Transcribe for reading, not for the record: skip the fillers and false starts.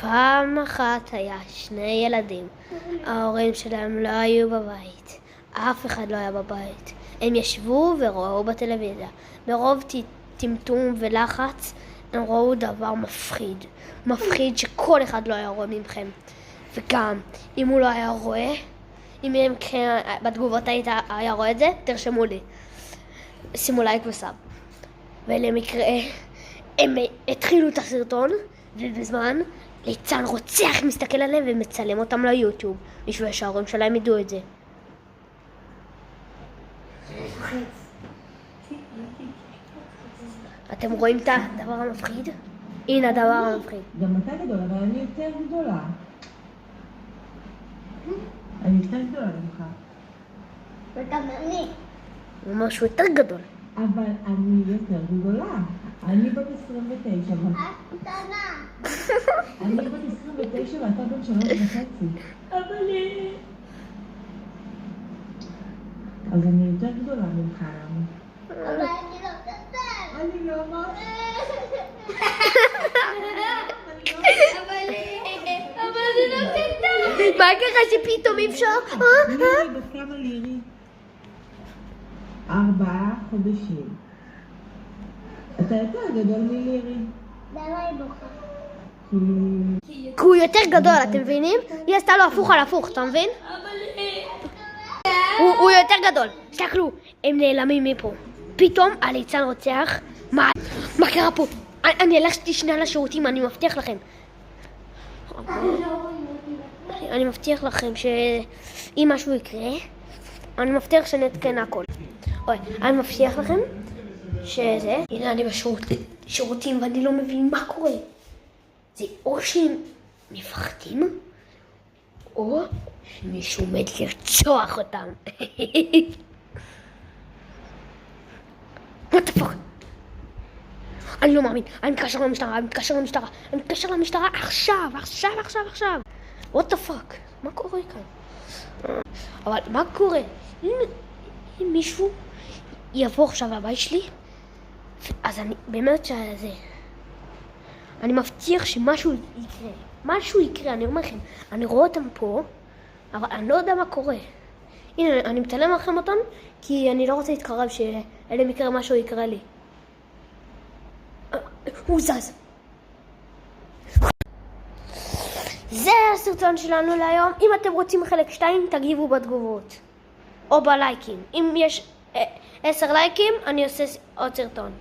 פעם אחת היה שני ילדים, ההורים שלהם לא היו בבית, אף אחד לא היה בבית. הם ישבו וראו בטלוויזיה. ברוב טמטום ולחץ הם ראו דבר מפחיד. מפחיד שכל אחד לא היה רואה ממכם. וגם, אם הוא לא היה רואה, אם הם בתגובות היה רואה את זה, תרשמו לי. שימו לייק וסאב. ולמקרה, הם התחילו את הסרטון, ובזמן ליצן רוצח מסתכל עליהם ומצלם אותם ליוטיוב, בשביל שההורים שלהם ידעו את זה. אתם רואים את הדבר המפחיד? הנה הדבר המפחיד. גם אתה גדול, אבל אני יותר גדולה. אני יותר גדולה ממך. וגם אני. הוא אומר שהוא יותר גדול. אבל אני יותר גדולה. אני בת 29. את קטנה. אני בת 29 ואתה בן 3.5. אבל אז אני יותר גדולה ממך. אני לא קטן. אני לא אמרתי. אבל אני לא קטן. מה ככה שפתאום אי אפשר? לירי, בת כמה לירי? 4 חודשים. אתה יותר גדול מלירי. למה היא בוכה? כי הוא יותר גדול, אתם מבינים? היא עשתה לו הפוך על הפוך, אתה מבין? הוא יותר גדול. תסתכלו, הם נעלמים מפה. פתאום הליצן רוצח. מה קרה פה? אני הלכתי שנייה לשירותים, אני מבטיח לכם. אני מבטיח לכם שאם משהו יקרה, אני מבטיח שנתקן הכל. אני מבטיח לכם שזה, הנה אני בשירותים ואני לא מבין מה קורה. זה או שהם מפחדים, או שמישהו עומד לרצוח אותם. What the fuck? אני לא מאמין, אני מתקשר למשטרה, עכשיו. What the fuck? מה קורה כאן? אבל מה קורה? אם מישהו יבוא עכשיו לבית שלי, אז אני באמת שזה... אני מבטיח שמשהו יקרה. משהו יקרה, אני אומר לכם. אני רואה אותם פה, אבל אני לא יודע מה קורה. הנה, אני מצלם לכם אותם, כי אני לא רוצה להתקרב שאלה מקרה משהו יקרה לי. הוא זז. זה הסרטון שלנו להיום. אם אתם רוצים חלק 2, תגיבו בתגובות. או בלייקים. אם יש 10 לייקים, אני עושה עוד סרטון.